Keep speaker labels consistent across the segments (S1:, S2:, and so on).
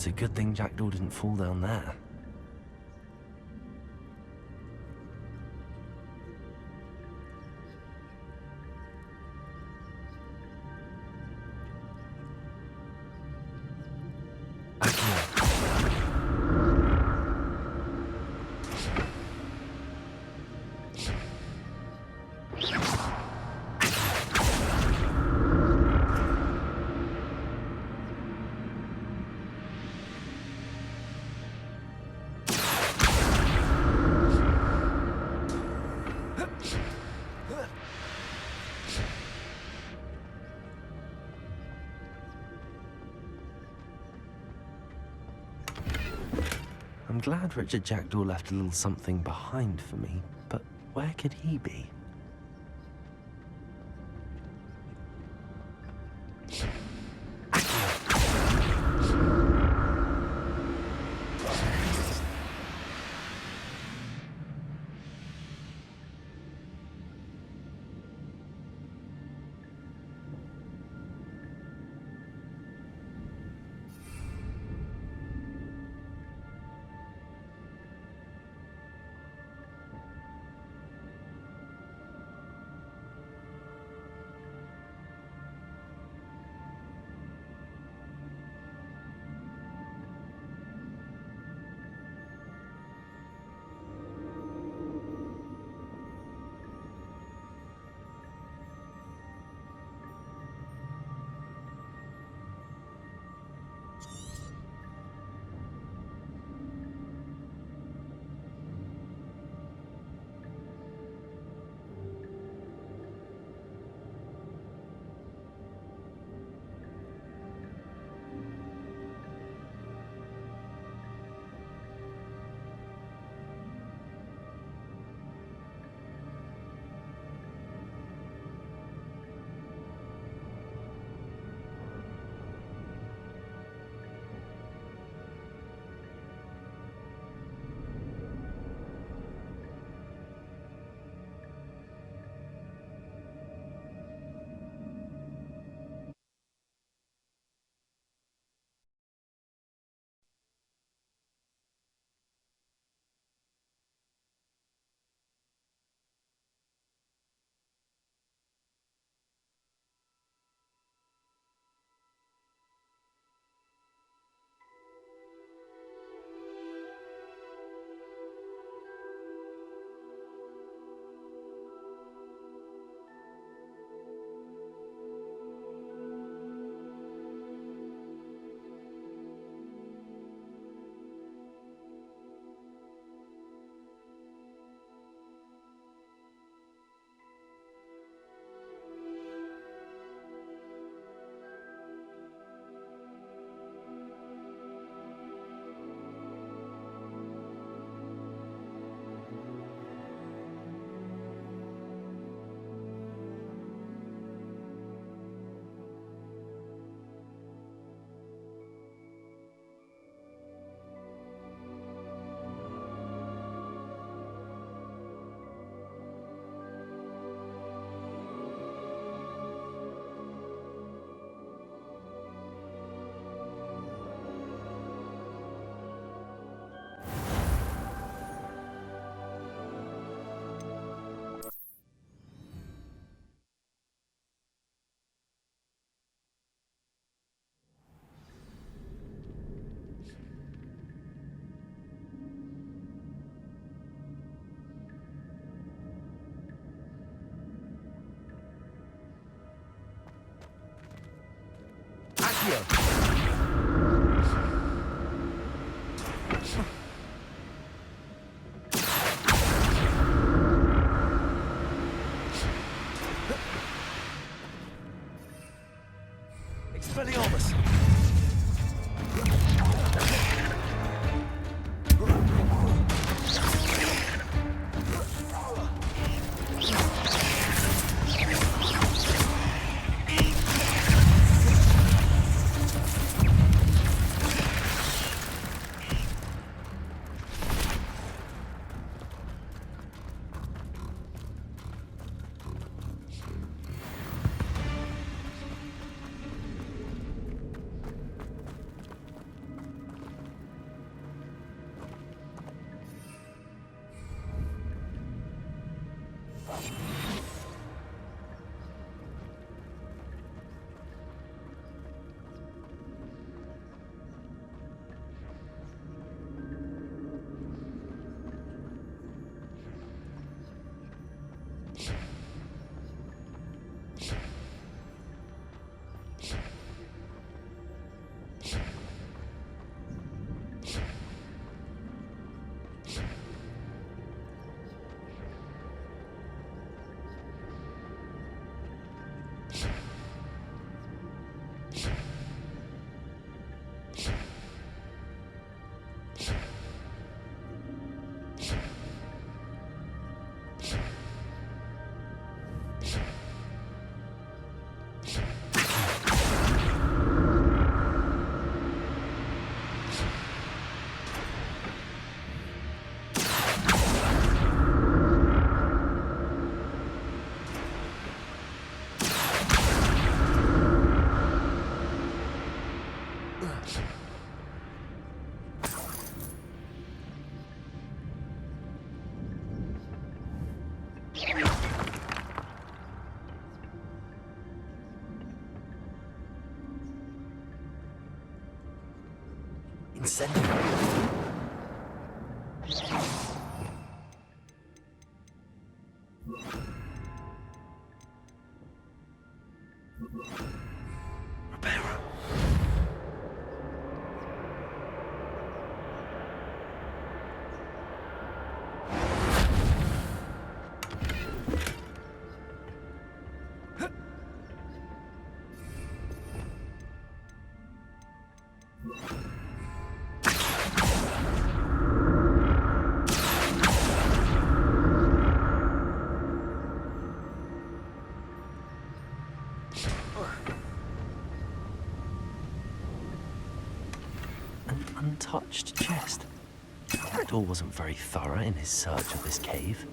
S1: It's a good thing Jackdaw didn't fall down there. I'm glad Richard Jackdaw left a little something behind for me, but where could he be?
S2: Expelliarmus!
S1: Incendiary. Untouched chest. Fractal wasn't very thorough in his search of this cave.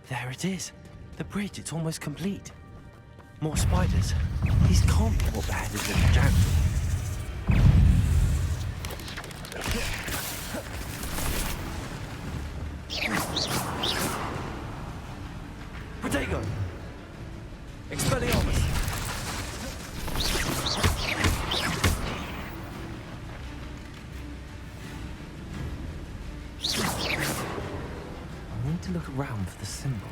S1: There it is. The bridge, it's almost complete. More spiders. These can't be what the head is in the jack.
S2: Protego! Expelliarmus!
S1: I need to look around for the symbol.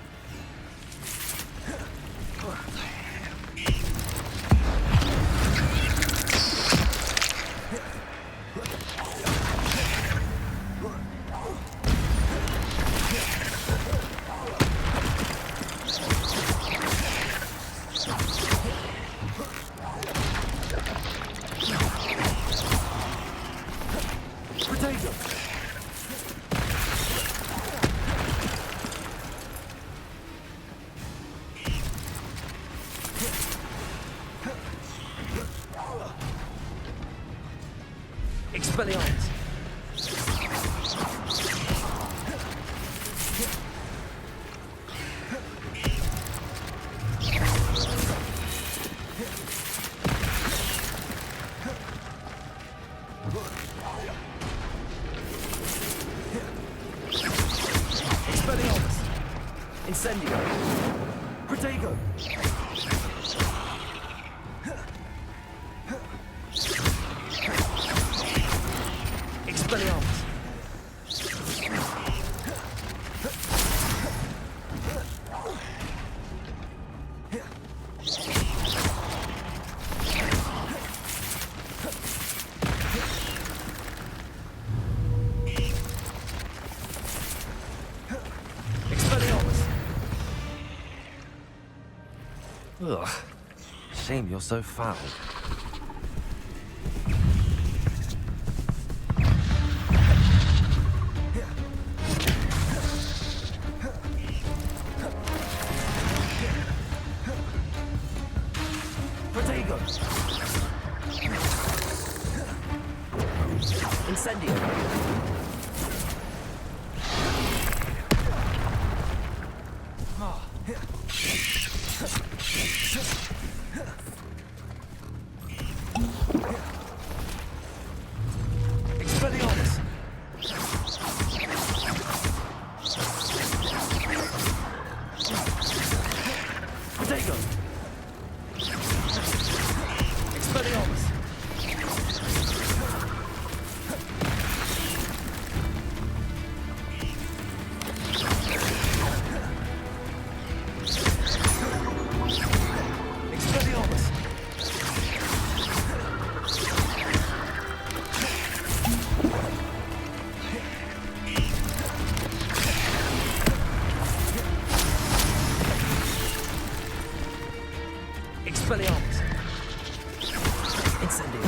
S1: Expelliarmus. Expelliarmus. Incendio.
S2: Protego.
S1: Expelliarmus. Expelliarmus. Ugh. Shame you're so foul.
S2: Protego.
S1: Incendio. Expelliarmus.
S2: Protego.
S1: Expelliarmus. Expelliarmus. Expelliarmus. Incendio.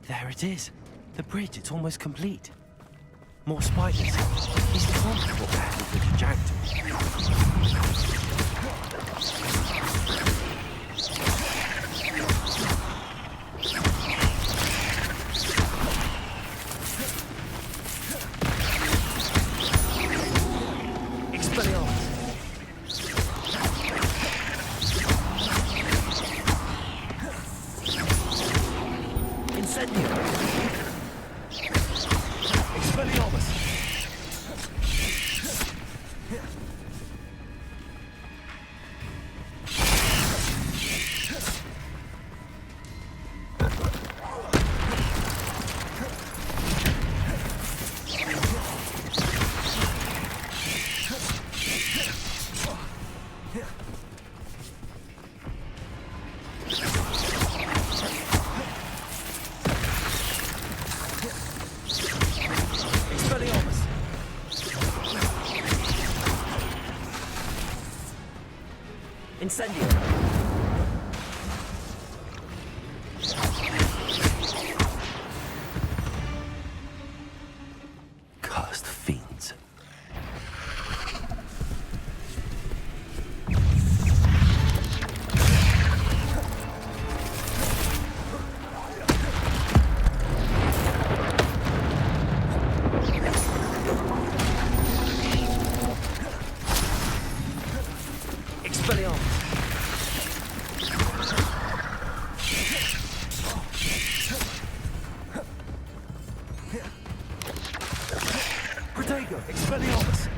S1: There it is. The bridge, it's almost complete. More spiders. These can't be what bad is with the jackdaw.
S2: Incendio.
S1: Cursed fiends.
S2: Expelliarmus!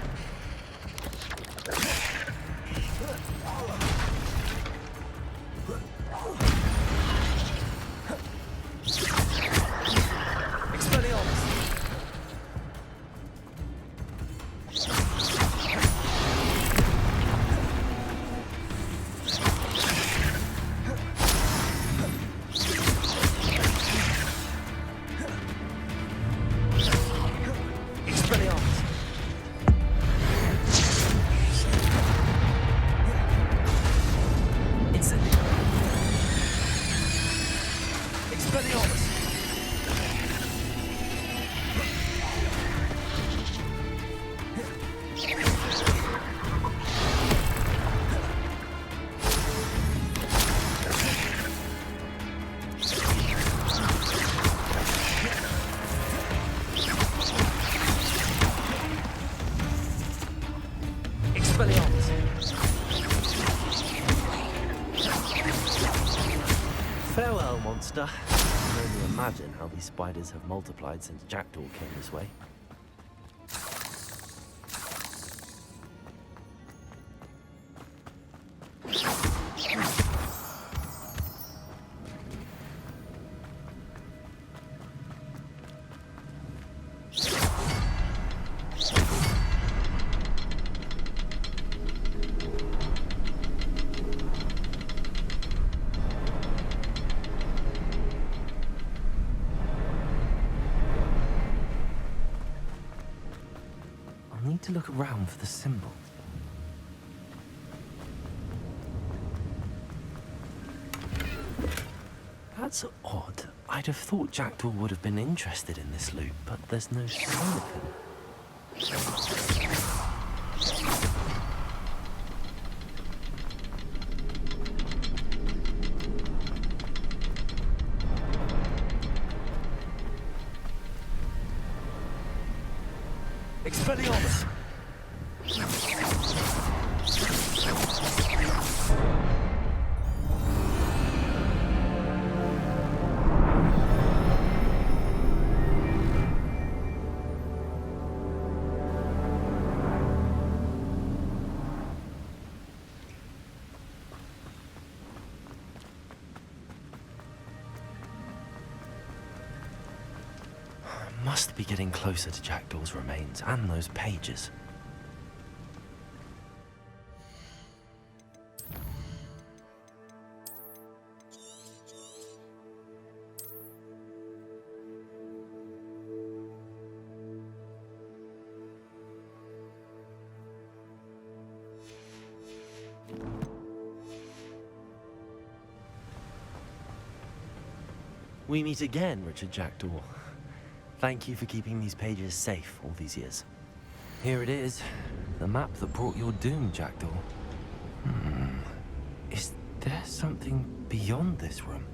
S1: Farewell, monster. I can only imagine how these spiders have multiplied since Jackdaw came this way. I need to look around for the symbol. That's odd. I'd have thought Jackdaw would have been interested in this loot, but there's no sign of him.
S2: Expelliarmus!
S1: Must be getting closer to Jackdaw's remains and those pages. We meet again, Richard Jackdaw. Thank you for keeping these pages safe all these years. Here it is, the map that brought your doom, Jackdaw. Is there something beyond this room?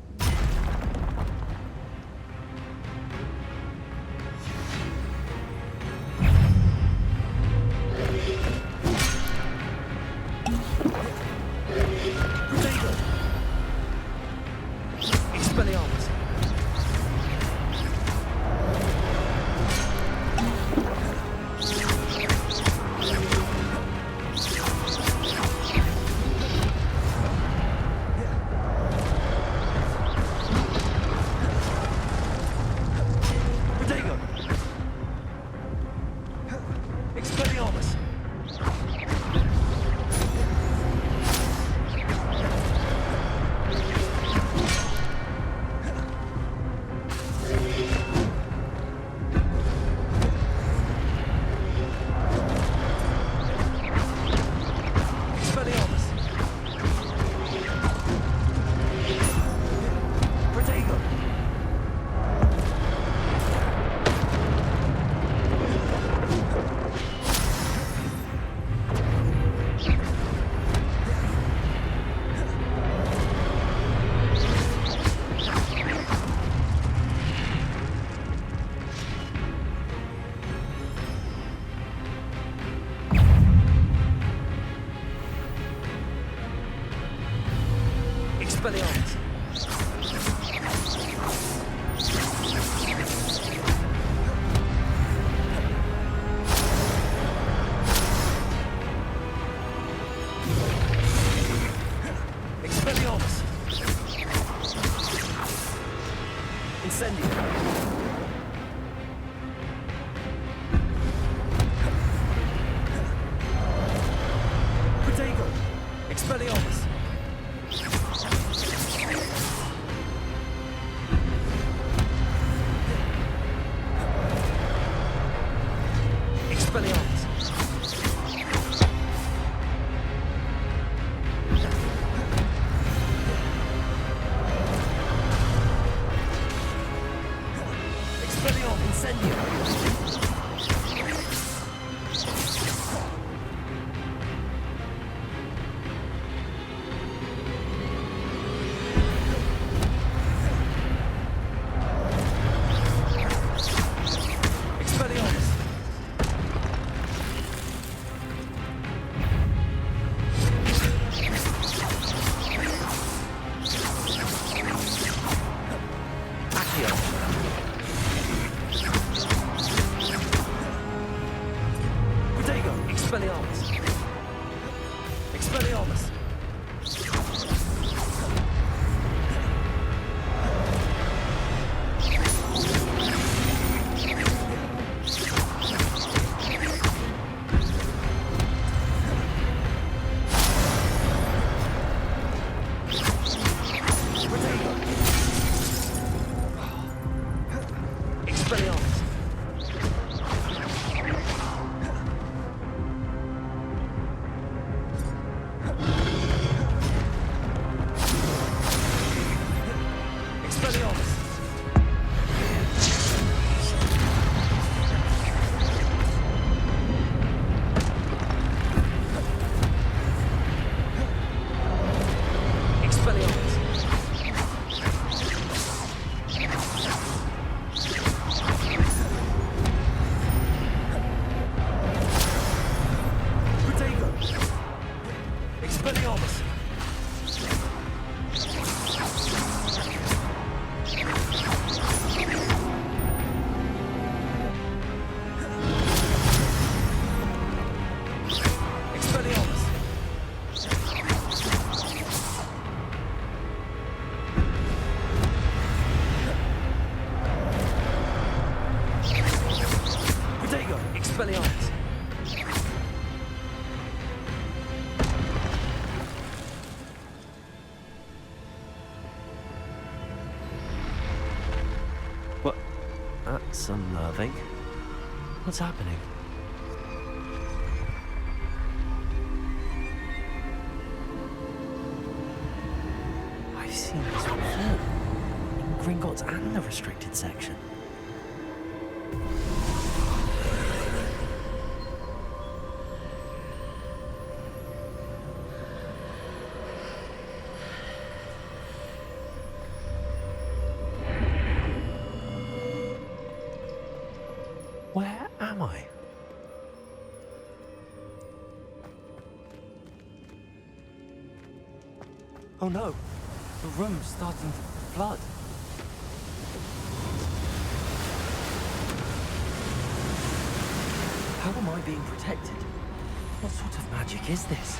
S2: Expelliarmus. Protego. Expelliarmus. Expelliarmus. Protego. Expelliarmus. Expelliarmus. Incendio. Protego. Expelliarmus. Expelliarmus. Expelliarmus. Incendio. Expelliarmus. Accio. Protego. Expelliarmus. Expelliarmus. Protego. Expelliarmus. Expelliarmus. Expelliarmus. Protego. Expelliarmus. Expelliarmus. Protego. Expelliarmus.
S1: What? That's unnerving. What's happening? I've seen this before. Gringotts and the restricted section. Where am I? Oh no, the room's starting to flood. How am I being protected? What sort of magic is this?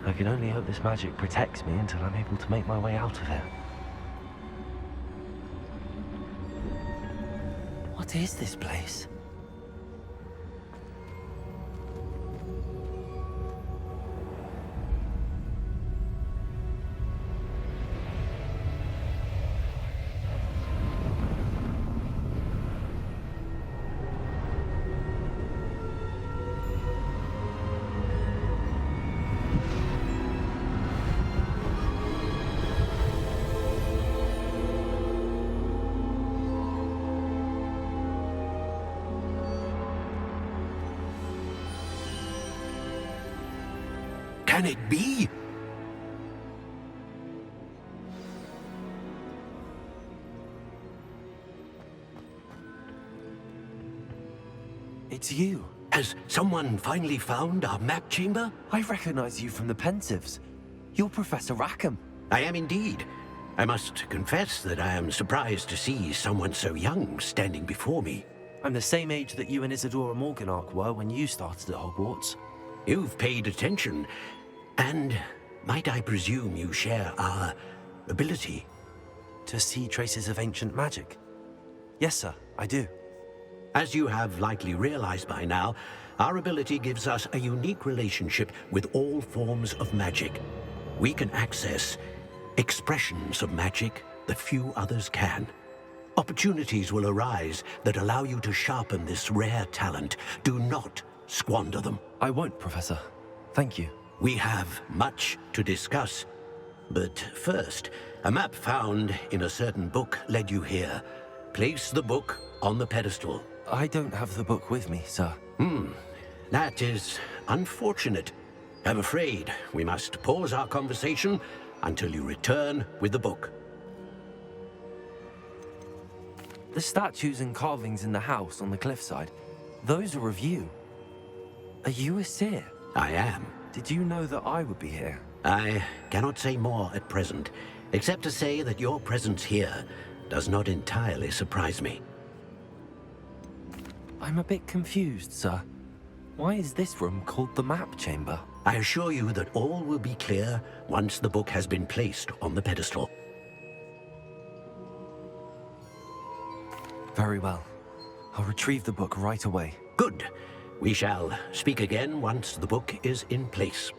S1: I can only hope this magic protects me until I'm able to make my way out of here. What is this place?
S3: Can it be?
S1: It's you.
S3: Has someone finally found our map chamber?
S1: I recognize you from the Pensieves. You're Professor Rackham.
S3: I am indeed. I must confess that I am surprised to see someone so young standing before me.
S1: I'm the same age that you and Isadora Morganach were when you started at Hogwarts.
S3: You've paid attention, and might I presume you share our ability?
S1: To see traces of ancient magic? Yes, sir, I do.
S3: As you have likely realized by now, our ability gives us a unique relationship with all forms of magic. We can access expressions of magic that few others can. Opportunities will arise that allow you to sharpen this rare talent. Do not squander them.
S1: I won't, Professor. Thank you.
S3: We have much to discuss. But first, a map found in a certain book led you here. Place the book on the pedestal.
S1: I don't have the book with me, sir.
S3: That is unfortunate. I'm afraid we must pause our conversation until you return with the book.
S1: The statues and carvings in the house on the cliffside, those are of you. Are you a seer?
S3: I am.
S1: Did you know that I would be here?
S3: I cannot say more at present, except to say that your presence here does not entirely surprise me.
S1: I'm a bit confused, sir. Why is this room called the map chamber?
S3: I assure you that all will be clear once the book has been placed on the pedestal.
S1: Very well. I'll retrieve the book right away.
S3: Good. We shall speak again once the book is in place.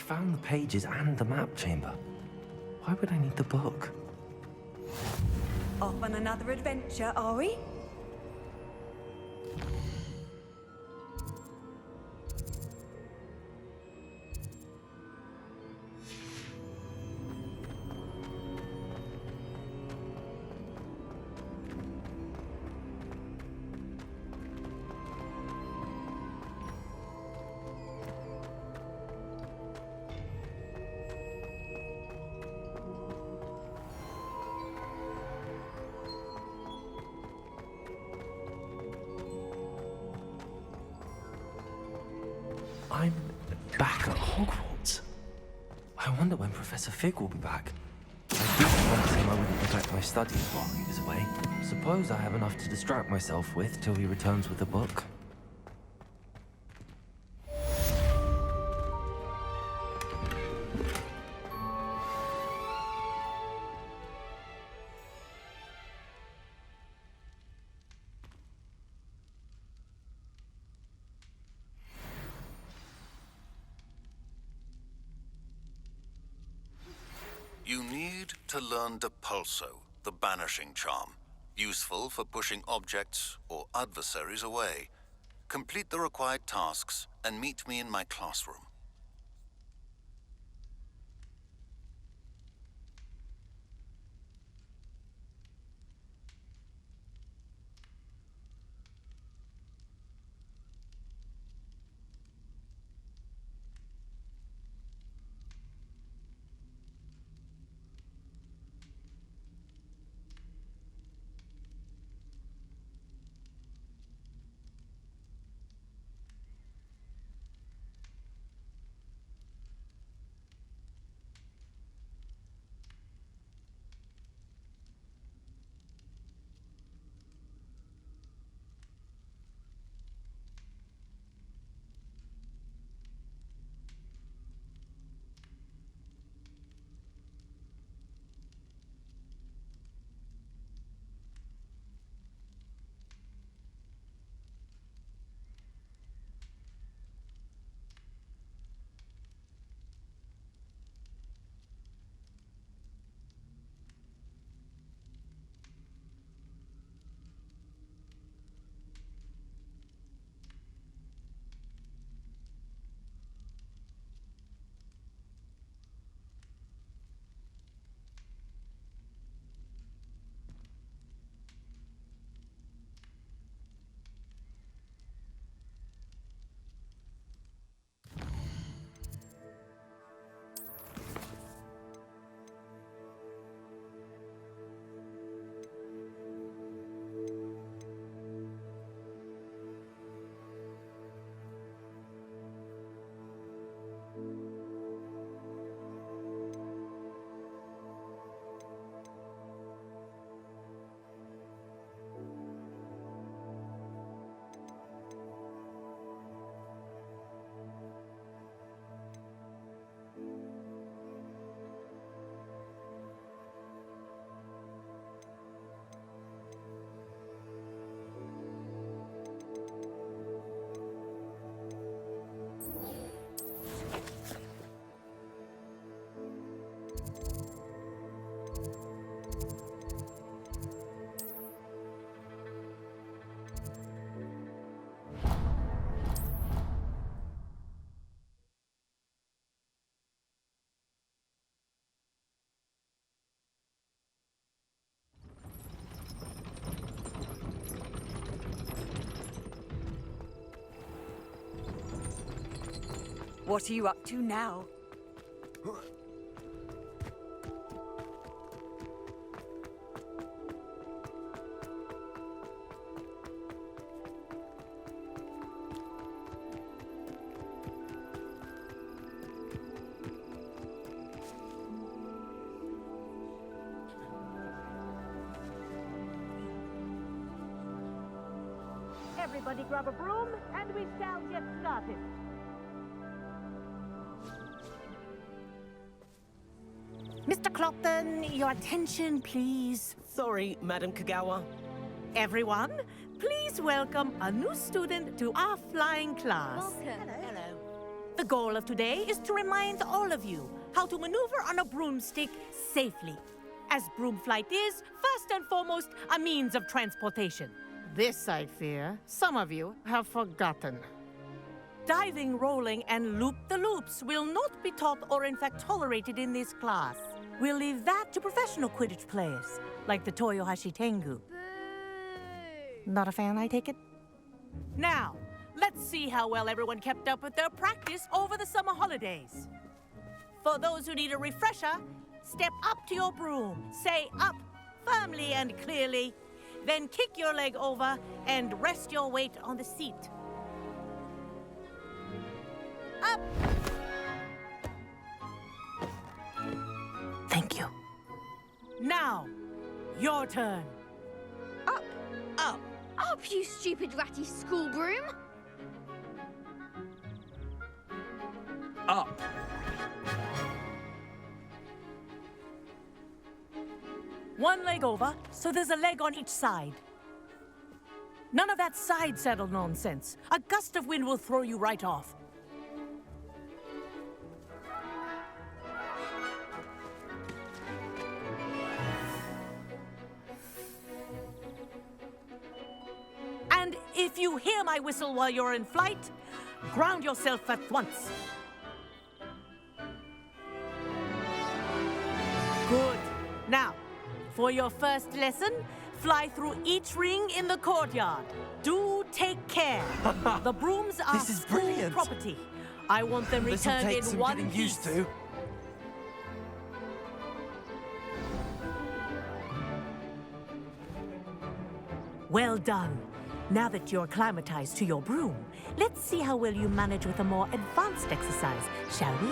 S1: found the pages and the map chamber. Why would I need the book?
S4: Off on another adventure, are we?
S1: I'm back at Hogwarts. I wonder when Professor Fig will be back. I did promise him I wouldn't neglect my studies while he was away. Suppose I have enough to distract myself with till he returns with the book.
S5: You need to learn Depulso, the banishing charm. Useful for pushing objects or adversaries away. Complete the required tasks and meet me in my classroom.
S4: What are you up to now?
S6: Everybody grab a broom, and we shall get started. Mr. Clopton, your attention, please.
S2: Sorry, Madam Kagawa.
S6: Everyone, please welcome a new student to our flying class.
S4: Hello.
S6: The goal of today is to remind all of you how to maneuver on a broomstick safely. As broom flight is, first and foremost, a means of transportation.
S7: This, I fear, some of you have forgotten.
S6: Diving, rolling, and loop-the-loops will not be taught or in fact tolerated in this class. We'll leave that to professional Quidditch players, like the Toyohashi Tengu. Not a fan, I take it? Now, let's see how well everyone kept up with their practice over the summer holidays. For those who need a refresher, step up to your broom, say up firmly and clearly, then kick your leg over and rest your weight on the seat. Up! Thank you. Now, your turn.
S8: Up,
S6: Up.
S8: up, you stupid ratty school broom.
S2: Up.
S6: One leg over, so there's a leg on each side. None of that side saddle nonsense. A gust of wind will throw you right off. And if you hear my whistle while you're in flight, ground yourself at once. Good. Now, for your first lesson, fly through each ring in the courtyard. Do take care. The brooms are
S1: This is
S6: school
S1: brilliant.
S6: property. I want them
S1: This'll
S6: returned
S1: take
S6: in
S1: some
S6: one
S1: getting
S6: piece.
S1: used to.
S6: Well done. Now that you're acclimatized to your broom, let's see how well you manage with a more advanced exercise, shall we?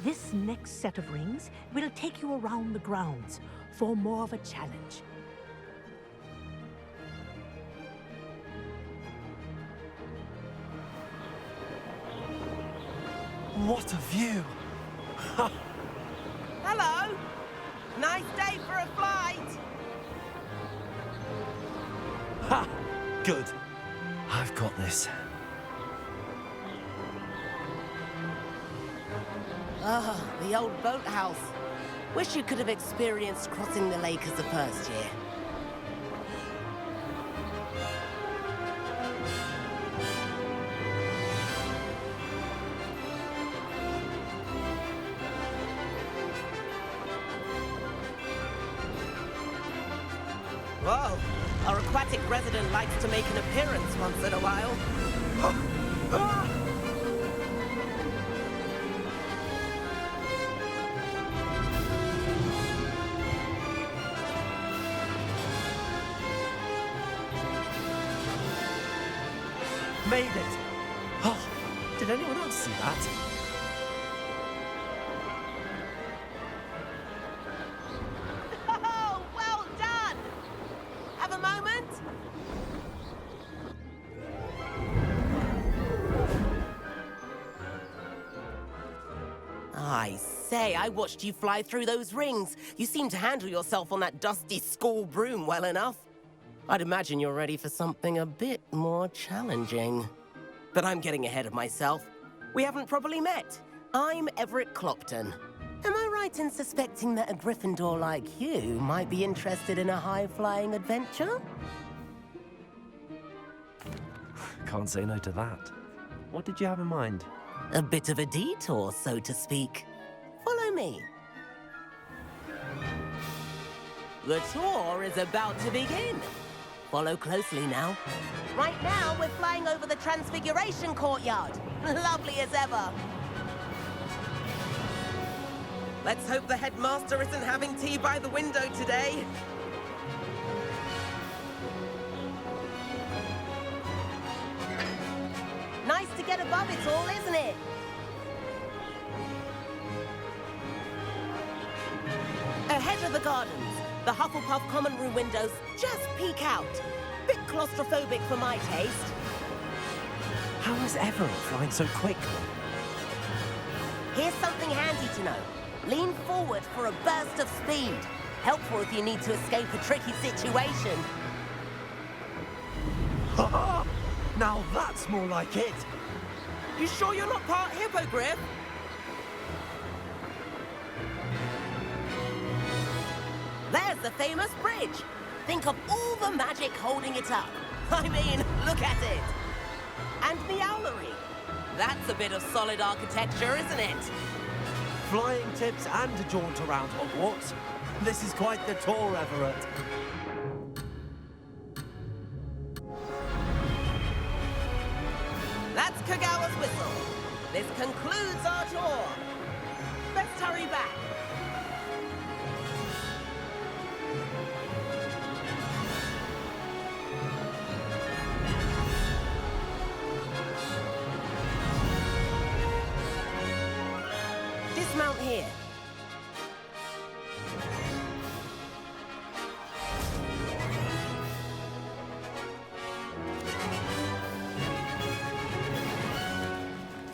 S6: This next set of rings will take you around the grounds for more of a challenge.
S1: What a view!
S9: Hello! Nice day for a flight!
S1: Ha! Good. I've got this.
S9: Ah, the old boathouse. Wish you could have experienced crossing the lake as a first year. Whoa, our aquatic resident likes to make an appearance once in a while.
S1: Made it! Oh, did anyone else see that?
S9: Oh, well done! Have a moment? I say, I watched you fly through those rings. You seem to handle yourself on that dusty school broom well enough. I'd imagine you're ready for something a bit more challenging. But I'm getting ahead of myself. We haven't properly met. I'm Everett Clopton. Am I right in suspecting that a Gryffindor like you might be interested in a high-flying adventure?
S1: Can't say no to that. What did you have in mind?
S9: A bit of a detour, so to speak. Follow me. The tour is about to begin. Follow closely now. Right now, we're flying over the Transfiguration Courtyard. Lovely as ever. Let's hope the headmaster isn't having tea by the window today. Nice to get above it all, isn't it? Ahead of the gardens, the Hufflepuff common room windows just peek out. Bit claustrophobic for my taste.
S1: How is Everett flying so quickly?
S9: Here's something handy to know. Lean forward for a burst of speed. Helpful if you need to escape a tricky situation.
S2: Now that's more like it.
S9: You sure you're not part hippogriff? There's the famous bridge. Think of all the magic holding it up. I mean, look at it. And the owlery. That's a bit of solid architecture, isn't it?
S2: Flying tips and a jaunt around Hogwarts. This is quite the tour, Everett.
S9: That's Kagawa's whistle. This concludes our tour. Let's hurry back. Dismount here.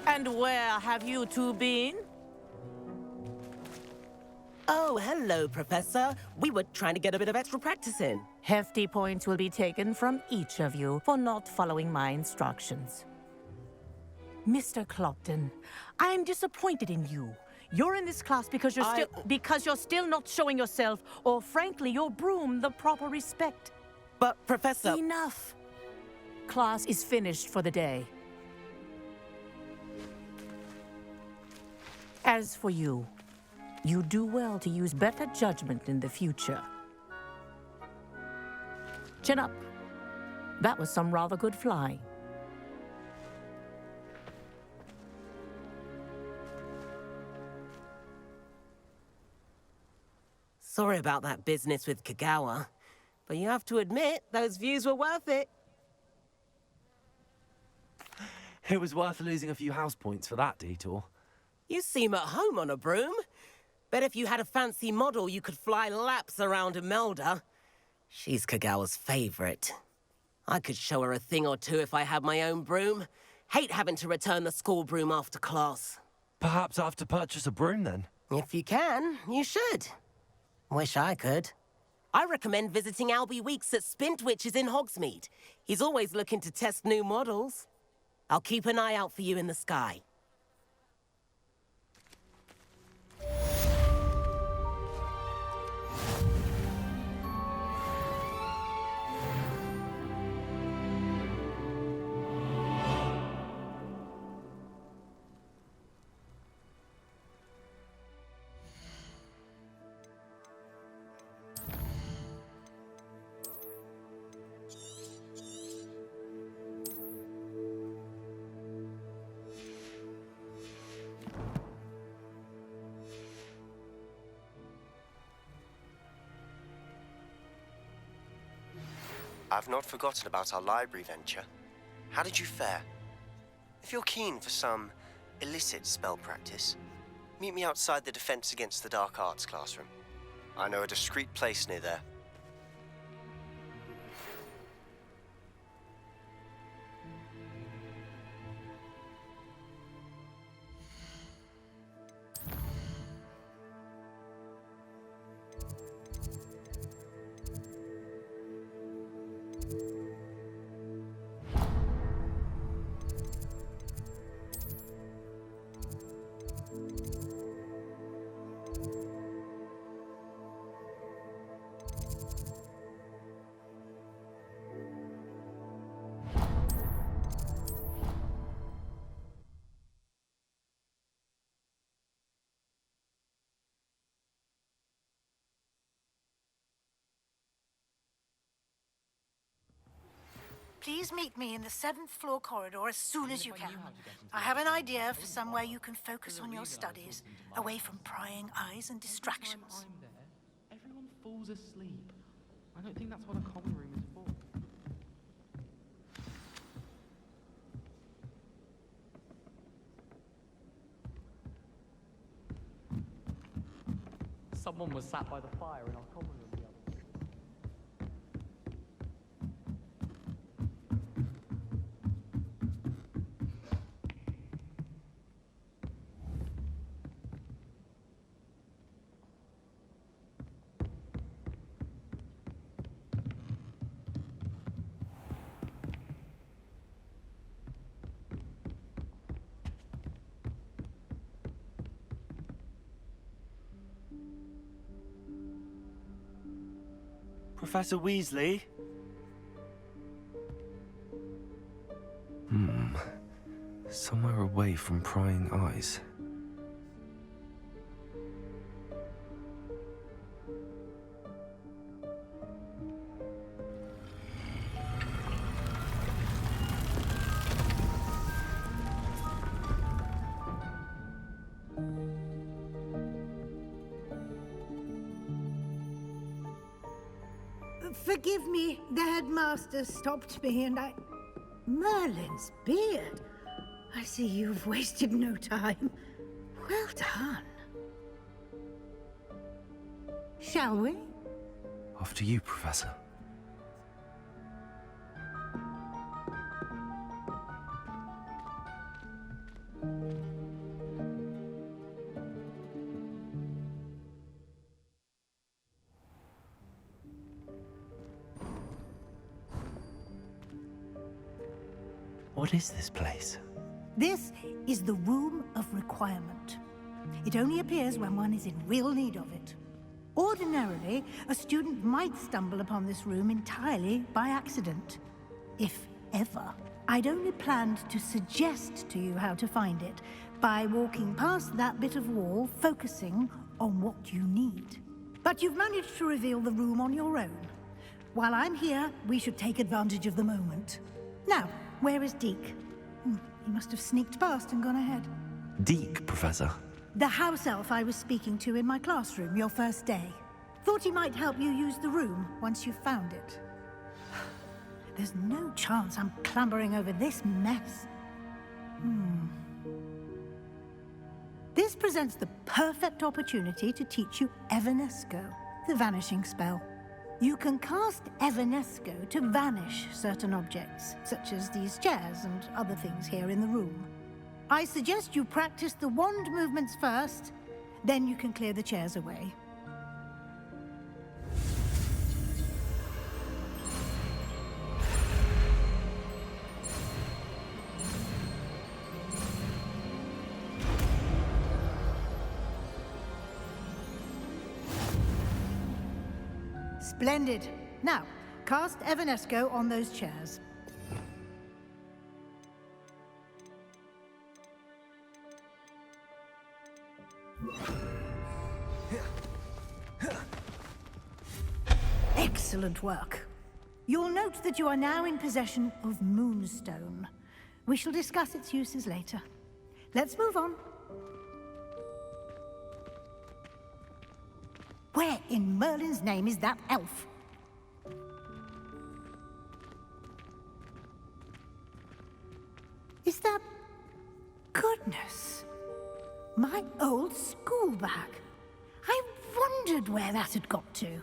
S6: And where have you two been?
S9: Oh, hello, Professor. We were trying to get a bit of extra practice in.
S6: Hefty points will be taken from each of you for not following my instructions. Mr. Clopton, I'm disappointed in you. You're in this class because you're still not showing yourself, or frankly, your broom the proper respect.
S9: But, Professor...
S6: Enough. Class is finished for the day. As for you, you do well to use better judgment in the future. Chin up. That was some rather good flying.
S9: Sorry about that business with Kagawa, but you have to admit, those views were worth it.
S2: It was worth losing a few house points for that detour.
S9: You seem at home on a broom. Bet if you had a fancy model, you could fly laps around Imelda. She's Kagawa's favorite. I could show her a thing or two if I had my own broom. Hate having to return the school broom after class.
S2: Perhaps I have to purchase a broom then?
S9: If you can, you should. Wish I could. I recommend visiting Albie Weeks at Spint Witches in Hogsmeade. He's always looking to test new models. I'll keep an eye out for you in the sky.
S10: I've not forgotten about our library venture. How did you fare? If you're keen for some illicit spell practice, meet me outside the Defense Against the Dark Arts classroom. I know a discreet place near there.
S11: Please meet me in the 7th floor corridor as soon as you can. I have an idea for somewhere you can focus on your studies, away from prying eyes and distractions.
S12: Everyone falls asleep. I don't think that's what a common room is for. Someone was sat by the fire in our common room the other day.
S2: Professor Weasley?
S1: Somewhere away from prying eyes.
S11: Forgive me, the headmaster stopped me and I... Merlin's beard. I see you've wasted no time. Well done. Shall we?
S1: After you, Professor. What is this place?
S11: This is the Room of Requirement. It only appears when one is in real need of it. Ordinarily, a student might stumble upon this room entirely by accident. If ever. I'd only planned to suggest to you how to find it by walking past that bit of wall, focusing on what you need. But you've managed to reveal the room on your own. While I'm here, we should take advantage of the moment. Now, where is Deke? He must have sneaked past and gone ahead.
S1: Deke, Professor.
S11: The house elf I was speaking to in my classroom your first day. Thought he might help you use the room once you found it. There's no chance I'm clambering over this mess. This presents the perfect opportunity to teach you Evanesco, the vanishing spell. You can cast Evanesco to vanish certain objects, such as these chairs and other things here in the room. I suggest you practice the wand movements first, then you can clear the chairs away. Splendid. Now, cast Evanesco on those chairs. Excellent work. You'll note that you are now in possession of Moonstone. We shall discuss its uses later. Let's move on. Where in Merlin's name is that elf? Is that... Goodness. My old school bag. I wondered where that had got to.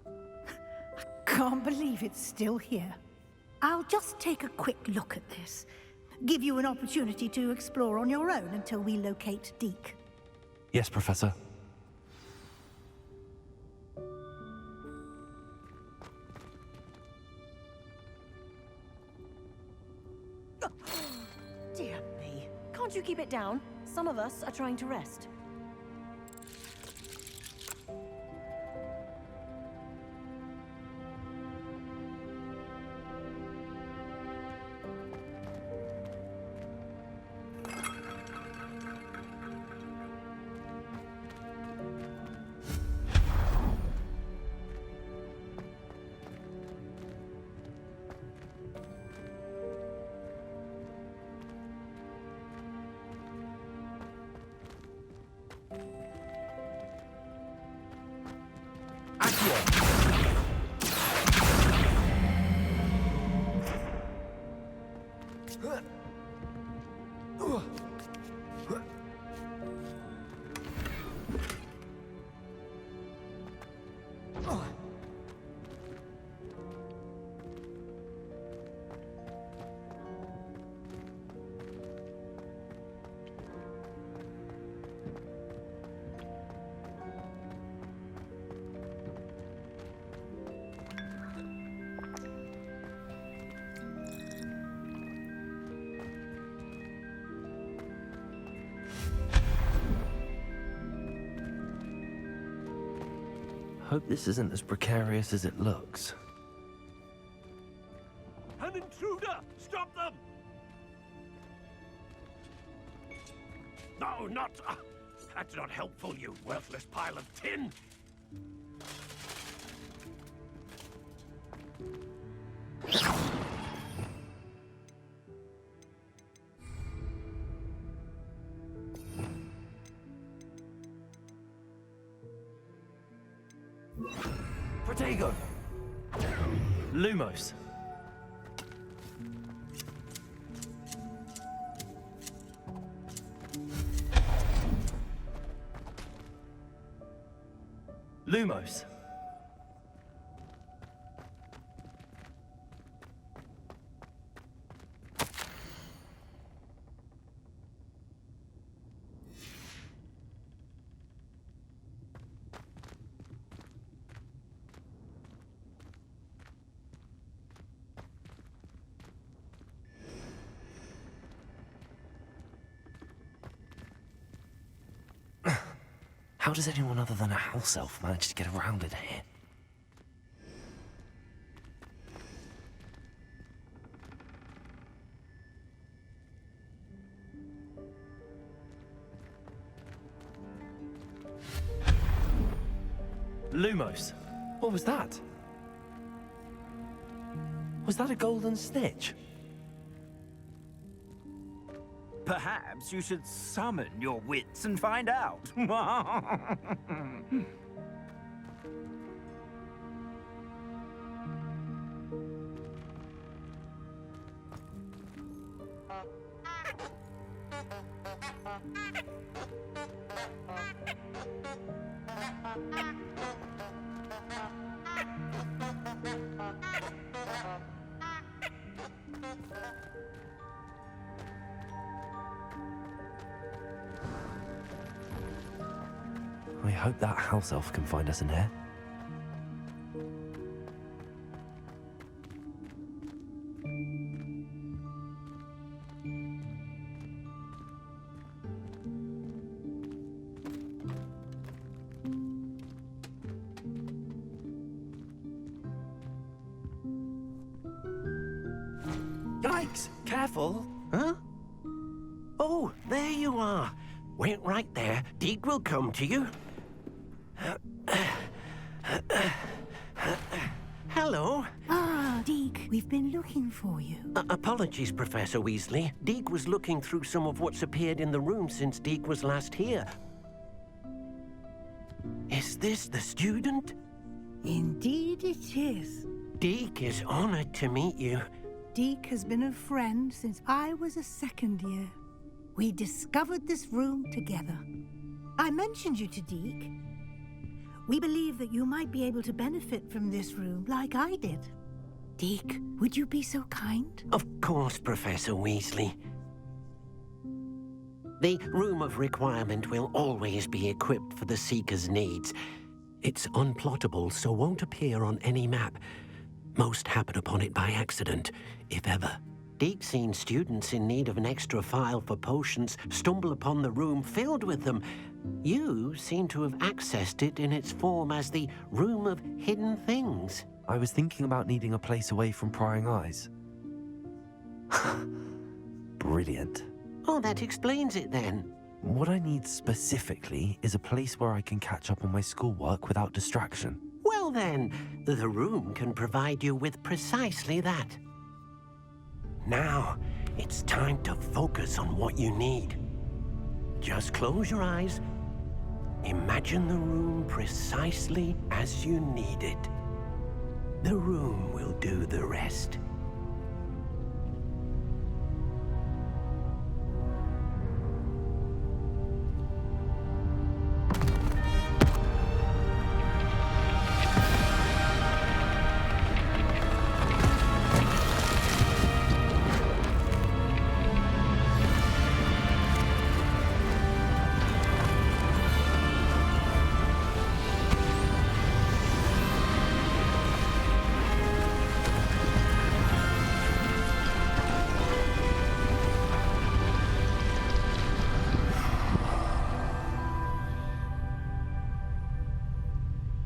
S11: I can't believe it's still here. I'll just take a quick look at this. Give you an opportunity to explore on your own until we locate Deke.
S1: Yes, Professor.
S13: Dear me. Can't you keep it down? Some of us are trying to rest.
S1: Hope this isn't as precarious as it looks.
S2: An intruder! Stop them! No, not... that's not helpful, you worthless pile of tin!
S1: Protego! Lumos! Lumos! How does anyone other than a house elf manage to get around in here? Lumos, what was that? Was that a golden snitch?
S14: Perhaps you should summon your wits and find out.
S1: I hope that house elf can find us in here.
S3: Yikes! Careful! Huh? Oh, there you are. Wait right there. Deke will come to you. Hello.
S11: Ah, Deke, we've been looking for you.
S3: Apologies, Professor Weasley. Deke was looking through some of what's appeared in the room since Deke was last here. Is this the student?
S11: Indeed it is.
S3: Deke is honored to meet you.
S11: Deke has been a friend since I was a second year. We discovered this room together. I mentioned you to Deke. We believe that you might be able to benefit from this room like I did. Deke, would you be so kind?
S3: Of course, Professor Weasley. The Room of Requirement will always be equipped for the Seeker's needs. It's unplottable, so won't appear on any map. Most happen upon it by accident, if ever. Deke's seen students in need of an extra file for potions stumble upon the room filled with them. You seem to have accessed it in its form as the Room of Hidden Things.
S1: I was thinking about needing a place away from prying eyes. Brilliant.
S3: Oh, that explains it then.
S1: What I need specifically is a place where I can catch up on my schoolwork without distraction.
S3: Well then, the room can provide you with precisely that. Now, it's time to focus on what you need. Just close your eyes. Imagine the room precisely as you need it. The room will do the rest.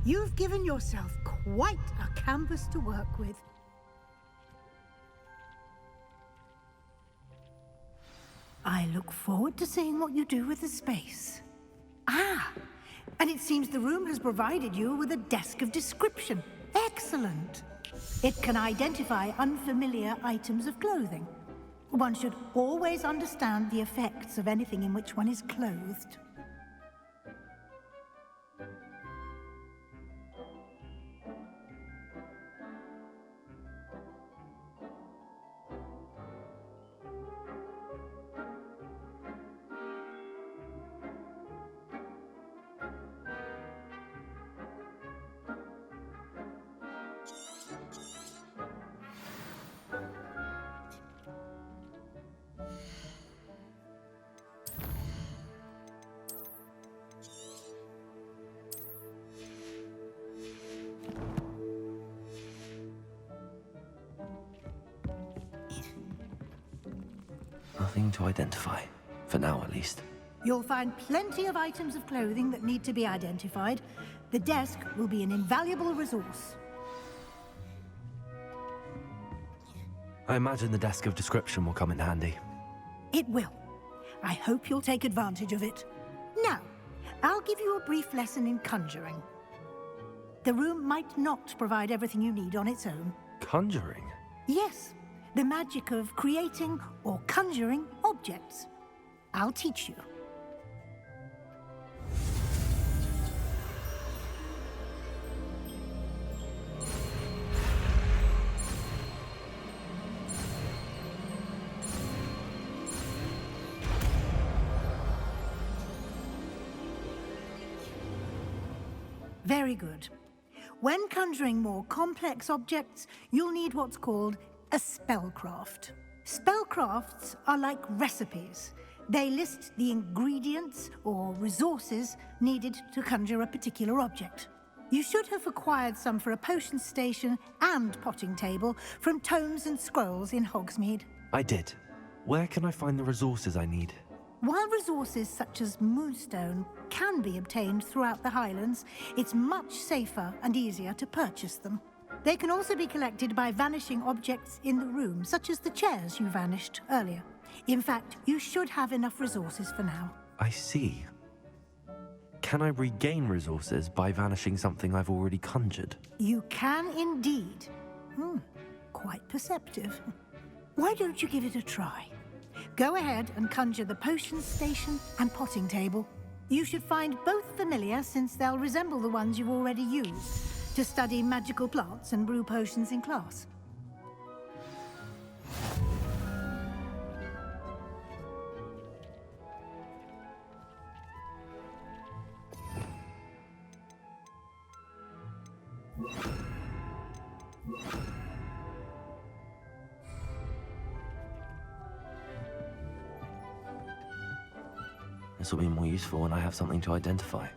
S11: You've given yourself quite a canvas to work with. I look forward to seeing what you do with the space. Ah, and it seems the room has provided you with a desk of description. Excellent. It can identify unfamiliar items of clothing. One should always understand the effects of anything in which one is clothed.
S1: Nothing to identify, for now at least.
S11: You'll find plenty of items of clothing that need to be identified. The desk will be an invaluable resource.
S1: I imagine the desk of description will come in handy.
S11: It will. I hope you'll take advantage of it. Now, I'll give you a brief lesson in conjuring. The room might not provide everything you need on its own.
S1: Conjuring?
S11: Yes, the magic of creating or conjuring objects. I'll teach you. Very good. When conjuring more complex objects, you'll need what's called a spellcraft. Spellcrafts are like recipes. They list the ingredients or resources needed to conjure a particular object. You should have acquired some for a potion station and potting table from tomes and scrolls in Hogsmeade.
S1: I did. Where can I find the resources I need?
S11: While resources such as moonstone can be obtained throughout the Highlands, it's much safer and easier to purchase them. They can also be collected by vanishing objects in the room, such as the chairs you vanished earlier. In fact, you should have enough resources for now.
S1: I see. Can I regain resources by vanishing something I've already conjured?
S11: You can indeed. Quite perceptive. Why don't you give it a try? Go ahead and conjure the potion station and potting table. You should find both familiar, since they'll resemble the ones you've already used to study magical plants and brew potions in class.
S1: This will be more useful when I have something to identify.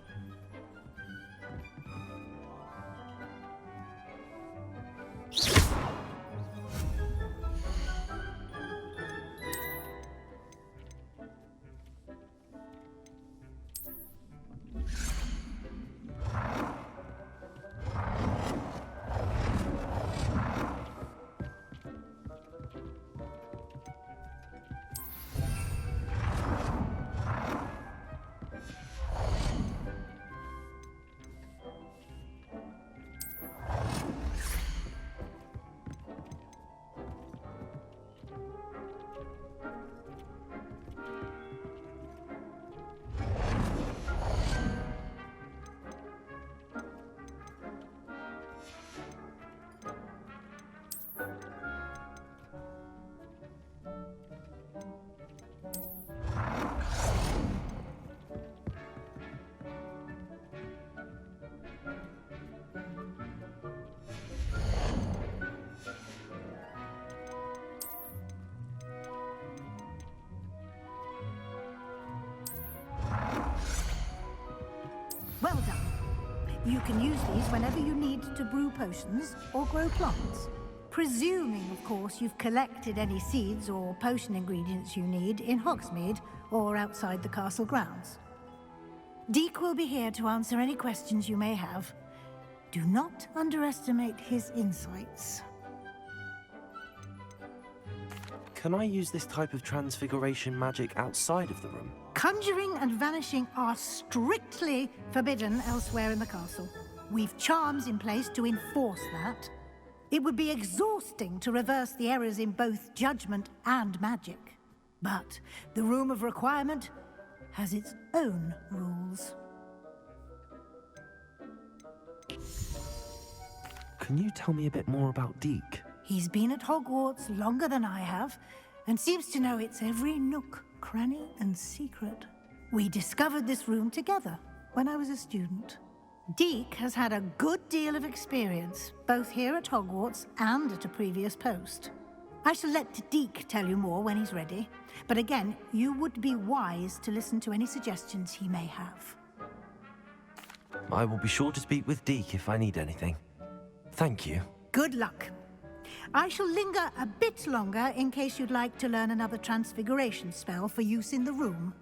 S1: Well done. You can use these whenever you need to brew potions or grow plants. Presuming, of course, you've collected any seeds or potion ingredients you need in Hogsmeade or outside the castle grounds. Deek will be here to answer any questions you may have.
S11: Do not underestimate his insights.
S1: Can I use this type of transfiguration magic outside of the room?
S11: Conjuring and vanishing are strictly forbidden elsewhere in the castle. We've charms in place to enforce that. It would be exhausting to reverse the errors in both judgment and magic. But the Room of Requirement has its own rules.
S1: Can you tell me a bit more about Deke?
S11: He's been at Hogwarts longer than I have, and seems to know its every nook, cranny, and secret. We discovered this room together when I was a student. Deke has had a good deal of experience, both here at Hogwarts and at a previous post. I shall let Deke tell you more when he's ready, but again, you would be wise to listen to any suggestions he may have.
S1: I will be sure to speak with Deke if I need anything. Thank you.
S11: Good luck. I shall linger a bit longer in case you'd like to learn another transfiguration spell for use in the room.